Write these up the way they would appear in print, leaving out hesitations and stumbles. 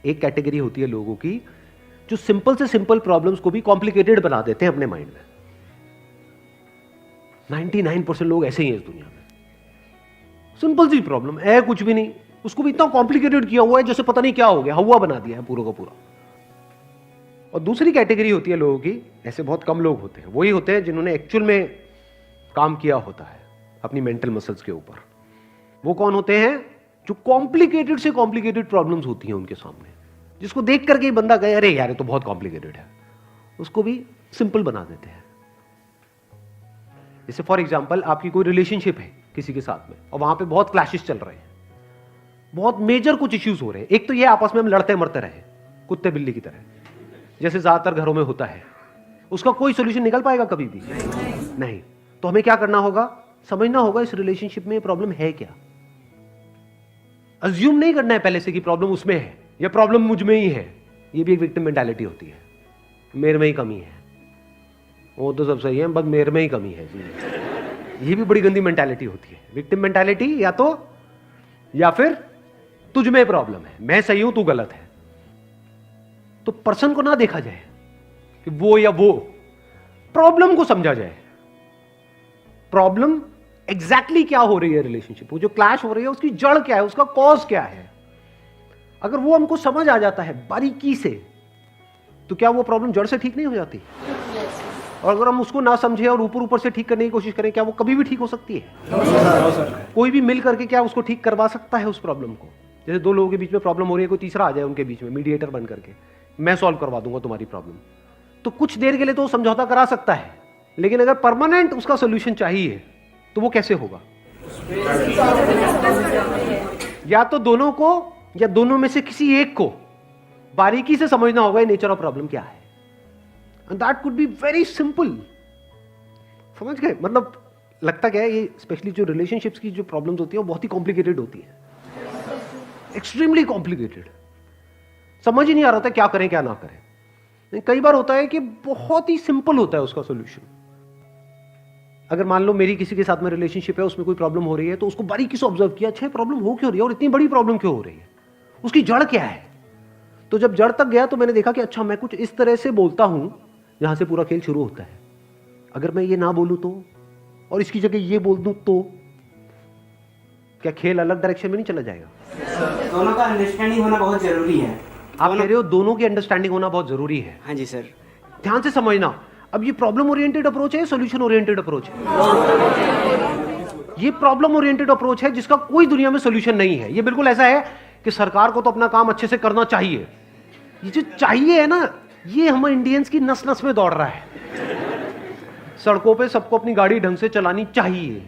एक कैटेगरी होती है लोगों की जो सिंपल से सिंपल प्रॉब्लम्स को भी कॉम्प्लिकेटेड बना देते हैं अपने माइंड में। 99% लोग ऐसे ही हैं इस दुनिया में। सिंपल सी प्रॉब्लम है, कुछ भी नहीं, उसको भी इतना कॉम्प्लिकेटेड किया हुआ है जैसे पता नहीं क्या हो गया, हवा बना दिया है पूरा का पूरा। और दूसरी कैटेगरी होती है लोगों की, ऐसे बहुत कम लोग होते हैं, वही होते हैं जिन्होंने एक्चुअल में काम किया होता है अपनी मेंटल मसल्स के ऊपर। वो कौन होते हैं? जो कॉम्प्लिकेटेड से कॉम्प्लिकेटेड प्रॉब्लम्स होती हैं उनके सामने, जिसको देख करके ही बंदा कहे अरे यार ये तो बहुत कॉम्प्लिकेटेड है, उसको भी सिंपल बना देते हैं। जैसे फॉर एग्जांपल आपकी कोई रिलेशनशिप है किसी के साथ में और वहां पे बहुत क्लैशेस चल रहे हैं, बहुत मेजर कुछ इश्यूज हो रहे हैं। एक तो ये आपस में हम लड़ते मरते रहे कुत्ते बिल्ली की तरह, जैसे ज्यादातर घरों में होता है, उसका कोई सोल्यूशन निकल पाएगा कभी भी नहीं। तो हमें क्या करना होगा? समझना होगा इस रिलेशनशिप में प्रॉब्लम है क्या। अज्यूम नहीं करना है पहले से कि प्रॉब्लम उसमें है या प्रॉब्लम मुझ में ही है। ये भी एक विक्टिम मेंटालिटी होती है, मेरे में ही कमी है, वो तो सब सही है बस मेरे में ही कमी है जी। ये भी बड़ी गंदी मेंटालिटी होती है, विक्टिम मेंटालिटी। या फिर तुझ में प्रॉब्लम है, मैं सही हूं तू गलत है। तो पर्सन को ना देखा जाए कि वो या वो, प्रॉब्लम को समझा जाए। प्रॉब्लम एग्जैक्टली क्या हो रही है रिलेशनशिप, वो जो क्लैश हो रही है उसकी जड़ क्या है, उसका कॉज क्या है। अगर वो हमको समझ आ जाता है बारीकी से, तो क्या वो प्रॉब्लम जड़ से ठीक नहीं हो जाती? और अगर हम उसको ना समझे और ऊपर ऊपर से ठीक करने की कोशिश करें, क्या वो कभी भी ठीक हो सकती है? कोई भी मिल करके क्या उसको ठीक करवा सकता है उस प्रॉब्लम को? जैसे दो लोगों के बीच में प्रॉब्लम हो रही है, कोई तीसरा आ जाए उनके बीच में मीडिएटर बन करके, मैं सॉल्व करवा दूंगा तुम्हारी प्रॉब्लम, तो कुछ देर के लिए तो समझौता करा सकता है, लेकिन अगर परमानेंट उसका सोल्यूशन चाहिए तो वो कैसे होगा? या तो दोनों को या दोनों में से किसी एक को बारीकी से समझना होगा नेचर ऑफ प्रॉब्लम क्या है। And that could be very simple. समझ गए? मतलब लगता क्या है, ये स्पेशली जो रिलेशनशिप्स की जो प्रॉब्लम्स होती है वो बहुत ही कॉम्प्लिकेटेड होती है, एक्सट्रीमली कॉम्प्लिकेटेड। समझ ही नहीं आ रहा था क्या करें क्या ना करें। कई बार होता है कि बहुत ही सिंपल होता है उसका सोल्यूशन। अगर मान लो मेरी किसी के साथ में रिलेशनशिप है, उसमें कोई प्रॉब्लम हो रही है, तो उसको बारीकी से ऑब्जर्व किया, अच्छा प्रॉब्लम हो क्यों रही है और इतनी बड़ी प्रॉब्लम क्यों हो रही है, उसकी जड़ क्या है। तो जब जड़ तक गया तो मैंने देखा कि अच्छा मैं कुछ इस तरह से बोलता हूं जहां से पूरा खेल शुरू होता है। अगर मैं ये ना बोलूं तो, और इसकी जगह ये बोल दूं तो क्या खेल अलग डायरेक्शन में नहीं चला जाएगा? दोनों का अंडरस्टैंडिंग होना बहुत जरूरी है। आप कह रहे हो दोनों की अंडरस्टैंडिंग होना बहुत जरूरी है? हाँ जी सर। ध्यान से समझना, अब ये प्रॉब्लम ओरिएंटेड अप्रोच है, सॉल्यूशन ओरिएंटेड अप्रोच है? ये प्रॉब्लम ओरिएंटेड अप्रोच है जिसका कोई दुनिया में सॉल्यूशन नहीं है। ये बिल्कुल ऐसा है कि सरकार को तो अपना काम अच्छे से करना चाहिए। ये जो चाहिए है ना, ये हम इंडियंस की नस नस में दौड़ रहा है। सड़कों पे सबको अपनी गाड़ी ढंग से चलानी चाहिए,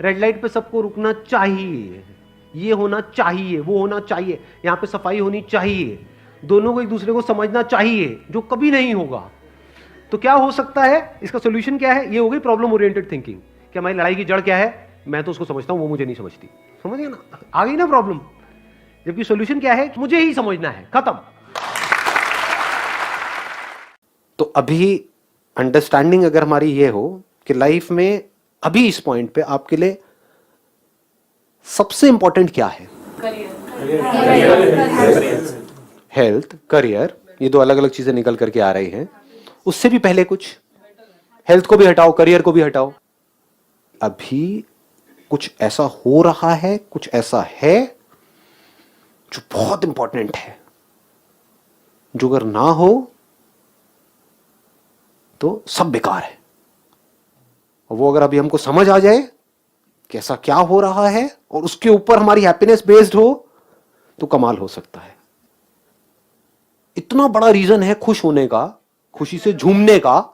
रेड लाइट पे सबको रुकना चाहिए, ये होना चाहिए, वो होना चाहिए, यहां पे सफाई होनी चाहिए, दोनों को एक दूसरे को समझना चाहिए, जो कभी नहीं होगा। तो क्या हो सकता है? इसका सोल्यूशन क्या है? ये हो गई प्रॉब्लम ओरिएंटेड थिंकिंग कि हमारी लड़ाई की जड़ क्या है, मैं तो उसको समझता हूं वो मुझे नहीं समझती। समझ गए ना? आ गई ना प्रॉब्लम। जबकि सोल्यूशन क्या है? मुझे ही समझना है, खत्म। तो अभी अंडरस्टैंडिंग अगर हमारी ये हो कि लाइफ में अभी इस पॉइंट पे आपके लिए सबसे इंपॉर्टेंट क्या है? हेल्थ, करियर, ये दो अलग अलग चीजें निकल करके आ रही हैं। उससे भी पहले कुछ, हेल्थ को भी हटाओ, करियर को भी हटाओ, अभी कुछ ऐसा हो रहा है, कुछ ऐसा है जो बहुत इंपॉर्टेंट है, जो अगर ना हो तो सब बेकार है। और वो अगर अभी हमको समझ आ जाए कि ऐसा क्या हो रहा है और उसके ऊपर हमारी हैप्पीनेस बेस्ड हो, तो कमाल हो सकता है। इतना बड़ा रीजन है खुश होने का, खुशी से झूमने का,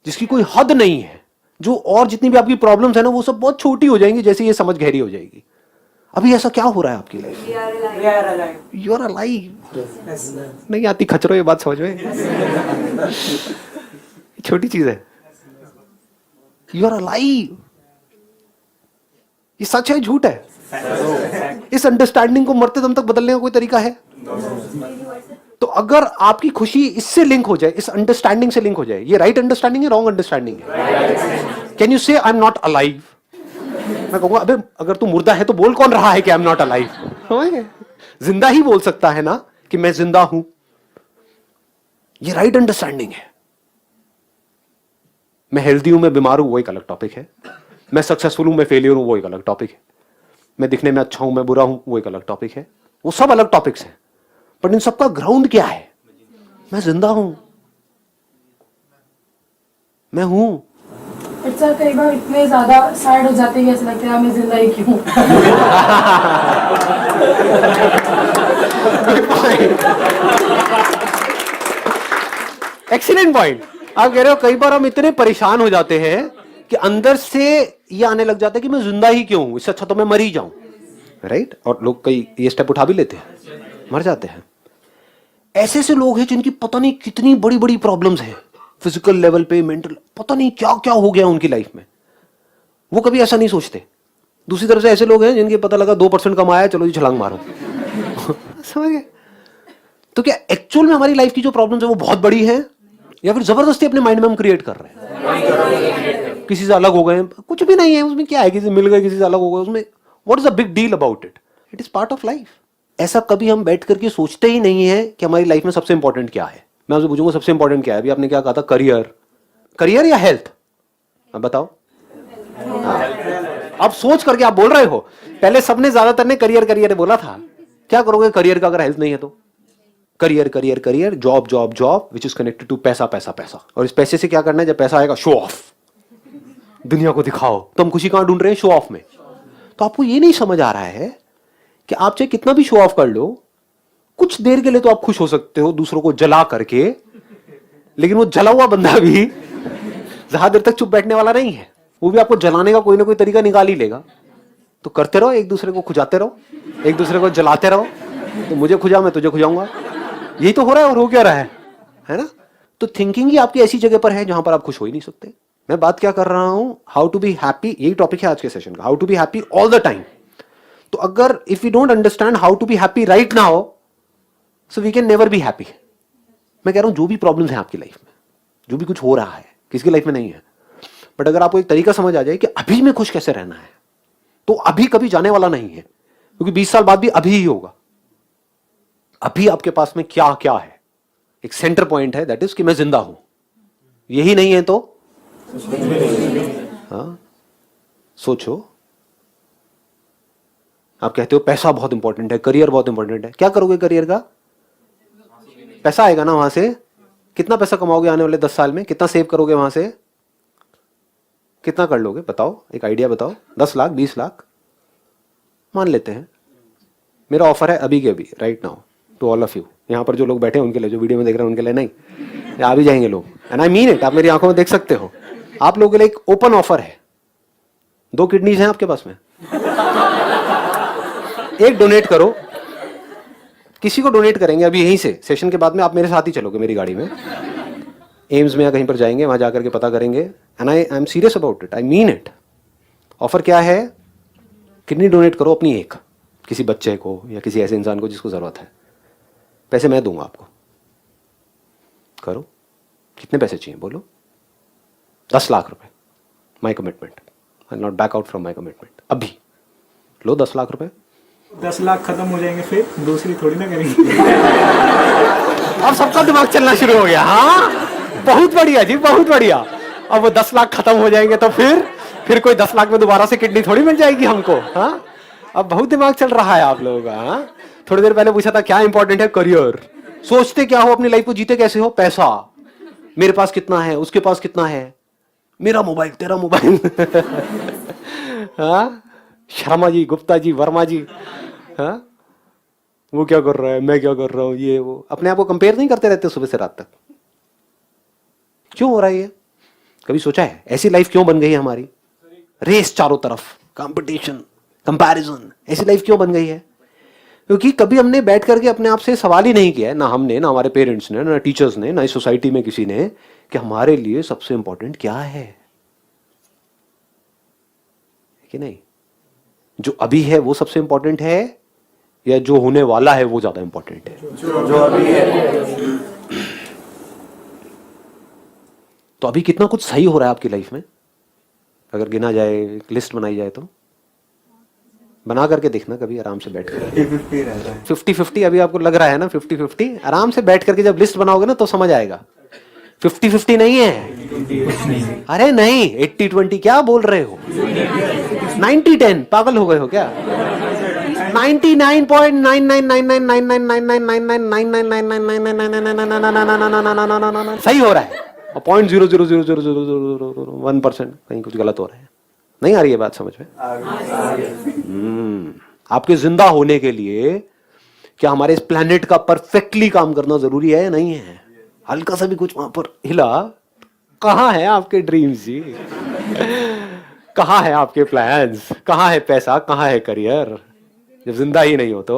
जिसकी कोई हद नहीं है। जो और जितनी भी आपकी प्रॉब्लम्स है ना, वो सब बहुत छोटी हो जाएंगी जैसे ये समझ गहरी हो जाएगी। अभी ऐसा क्या हो रहा है आपकी लाइफ? You are alive. नहीं आती खचरो ये बात समझ में? छोटी चीज है, यू आर अलाइव। ये सच है झूठ है? इस अंडरस्टैंडिंग को मरते दम तक बदलने का कोई तरीका है? तो अगर आपकी खुशी इससे लिंक हो जाए, इस अंडरस्टैंडिंग से लिंक हो जाए, ये राइट अंडरस्टैंडिंग है, रॉन्ग अंडरस्टैंडिंग है? कैन यू से आई एम नॉट अलाइव? मैं कहूंगा अबे अगर तू मुर्दा है तो बोल कौन रहा है कि आई एम नॉट अलाइव? जिंदा ही बोल सकता है ना कि मैं जिंदा हूं। ये राइट अंडरस्टैंडिंग है। मैं हेल्दी हूं, मैं बीमार हूं, वो एक अलग टॉपिक है। मैं सक्सेसफुल हूं, मैं फेलियर हूं, वो एक अलग टॉपिक है। मैं दिखने में अच्छा हूं, मैं बुरा हूं, वो एक अलग टॉपिक है। वो सब अलग टॉपिक्स हैं, बट इन सबका ग्राउंड क्या है? मैं जिंदा हूं, मैं हूं। सर कई बार इतने ज्यादा सैड हो जाते हैं, ऐसा लगता है मैं जिंदा ही क्यों। Excellent point. आप कह रहे हो कई बार हम इतने परेशान हो जाते हैं कि अंदर से ये आने लग जाता है कि मैं जिंदा ही क्यों हूं, इससे अच्छा तो मैं मर ही जाऊं। राइट? और लोग कई ये स्टेप उठा भी लेते हैं, मर जाते हैं। ऐसे ऐसे लोग हैं जिनकी पता नहीं कितनी बड़ी बड़ी प्रॉब्लम्स हैं, फिजिकल लेवल पे, मेंटल, पता नहीं क्या क्या हो गया उनकी लाइफ में, वो कभी ऐसा नहीं सोचते। दूसरी तरफ से ऐसे लोग हैं जिनके पता लगा 2% कमाया, चलो जी छलांग मारो। समझ गए? तो क्या एक्चुअल में हमारी लाइफ की जो प्रॉब्लम्स है वो बहुत बड़ी है, या फिर जबरदस्ती अपने माइंड में हम क्रिएट कर रहे हैं? किसी से अलग हो गए, कुछ भी नहीं है उसमें, क्या है, किसी से मिल गए, किसी से अलग हो गए, उसमें what is the big deal about it? It is part of life. ऐसा कभी हम बैठ करके सोचते ही नहीं है कि हमारी लाइफ में सबसे इंपॉर्टेंट क्या है। मैं आपसे पूछूंगा सबसे इंपॉर्टेंट क्या है? अभी आपने क्या कहा था, करियर, करियर या हेल्थ? अब बताओ। अब सोच करके आप बोल रहे हो। पहले सबने, ज्यादातर ने करियर करियर बोला था। क्या करोगे करियर का अगर हेल्थ नहीं है तो? Career career career, job job job, which is connected to पैसा पैसा पैसा। और इस पैसे से क्या करना है? जब पैसा आएगा, शो ऑफ, दुनिया को दिखाओ। तो हम खुशी कहां ढूंढ रहे हैं? शो ऑफ में। तो आपको ये नहीं समझ आ रहा है कि आप चाहे कितना भी शो ऑफ कर लो, कुछ देर के लिए तो आप खुश हो सकते हो दूसरों को जला करके, लेकिन वो जला हुआ बंदा भी ज्यादा देर तक चुप बैठने वाला नहीं है। वो भी आपको जलाने का कोई ना कोई तरीका निकाल ही लेगा। तो करते रहो, एक दूसरे को खुजाते रहो, एक दूसरे को जलाते रहो। तो मुझे खुजा, मैं तुझे खुजाऊंगा। यही तो हो रहा है, और हो क्या रहा है ना? तो थिंकिंग ही आपकी ऐसी जगह पर है जहां पर आप खुश हो ही नहीं सकते। मैं बात क्या कर रहा हूं? हाउ टू बी हैप्पी, यही टॉपिक है आज के सेशन का, how to be happy all the time. तो अगर if you don't understand how to be happy right now, so we can never be happy. मैं कह रहा हूं जो भी प्रॉब्लम्स हैं आपकी लाइफ में, जो भी कुछ हो रहा है, किसकी लाइफ में नहीं है, बट अगर आपको एक तरीका समझ आ जाए कि अभी में खुश कैसे रहना है, तो अभी कभी जाने वाला नहीं है, क्योंकि 20 साल बाद भी अभी ही होगा। अभी आपके पास में क्या क्या है, एक सेंटर पॉइंट है, दैट इज कि मैं जिंदा हूं। यही नहीं है तो हाँ, सोचो। आप कहते हो पैसा बहुत इंपॉर्टेंट है, करियर बहुत इंपॉर्टेंट है। क्या करोगे करियर का? पैसा आएगा ना वहां से। कितना पैसा कमाओगे आने वाले 10 साल में? कितना सेव करोगे वहां से? कितना कर लोगे बताओ, एक आइडिया बताओ। 10 लाख, 20 लाख मान लेते हैं। मेरा ऑफर है अभी के अभी, right now, to all of you. यहां पर जो लोग बैठे हैं उनके लिए, जो वीडियो में देख रहे हैं उनके लिए नहीं, आ भी जाएंगे लोग, एंड आई मीन इट। आप मेरी आंखों में देख सकते हो। आप लोगों के लिए एक ओपन ऑफर है। 2 किडनीज हैं आपके पास में, एक डोनेट करो। किसी को डोनेट करेंगे अभी यहीं से, सेशन के बाद में आप मेरे साथ ही चलोगे मेरी गाड़ी में, एम्स में या कहीं पर जाएंगे, वहां जाकर के पता करेंगे। And I am serious about it, I mean it. Offer क्या है? किडनी डोनेट करो अपनी एक, किसी बच्चे को या किसी ऐसे इंसान को जिसको जरूरत है। पैसे मैं दूंगा आपको, करो। कितने पैसे चाहिए बोलो? 10 लाख रुपए, my commitment. I will not back out from my commitment. अभी लो 10 लाख रुपए। 10 लाख खत्म हो जाएंगे, फिर दूसरी थोड़ी ना करेंगे। अब सबका दिमाग चलना शुरू हो गया। हाँ, बहुत बढ़िया जी, बहुत बढ़िया। अब वो 10 लाख खत्म हो जाएंगे तो फिर कोई 10 लाख में दोबारा से किडनी थोड़ी मिल जाएगी हमको। हाँ, अब बहुत दिमाग चल रहा है आप लोगों का। हाँ? थोड़ी देर पहले पूछा था क्या इंपॉर्टेंट है? करियर। सोचते क्या हो अपनी लाइफ को, जीते कैसे हो? पैसा। मेरे पास कितना है, उसके पास कितना है, मेरा मोबाइल, तेरा मोबाइल। हाँ, शर्मा जी, गुप्ता जी, वर्मा जी, हाँ, वो क्या कर रहा है, मैं क्या कर रहा हूं, ये वो। अपने आप को कंपेयर नहीं करते रहते सुबह से रात तक? क्यों हो रहा है ये? कभी सोचा है ऐसी लाइफ क्यों बन गई है हमारी? रेस चारों तरफ, कंपटीशन, कंपैरिजन, ऐसी लाइफ क्यों बन गई है? क्योंकि कभी हमने बैठ करके अपने आप से सवाल ही नहीं किया है, ना हमने, ना हमारे पेरेंट्स ने, ना टीचर्स ने, ना इस सोसाइटी में किसी ने, कि हमारे लिए सबसे इंपॉर्टेंट क्या है कि नहीं? जो अभी है वो सबसे इंपॉर्टेंट है, या जो होने वाला है वो ज्यादा इंपॉर्टेंट है? जो अभी है। तो अभी कितना कुछ सही हो रहा है आपकी लाइफ में, अगर गिना जाए, एक लिस्ट बनाई जाए तो? बना करके देखना कभी आराम से बैठ कर 50-50 रहता है। 50-50 अभी आपको लग रहा है ना 50-50 आराम से बैठ करके जब लिस्ट बनाओगे ना तो समझ आएगा 50-50 नहीं है अरे नहीं 80-20 क्या बोल रहे हो 90-10 पागल हो गए हो क्या 99.9999999999999999999999999999 सही हो रहा है और 0.0000001% कहीं कुछ गलत हो रहा है नहीं आ रही है बात समझ में आपके जिंदा होने के लिए क्या हमारे इस प्लेनेट का परफेक्टली काम करना जरूरी है या नहीं है हल्का सा भी कुछ वहां पर हिला कहाँ है आपके ड्रीम्स जी कहाँ है आपके प्लान्स कहाँ है पैसा कहाँ है करियर जब जिंदा ही नहीं हो तो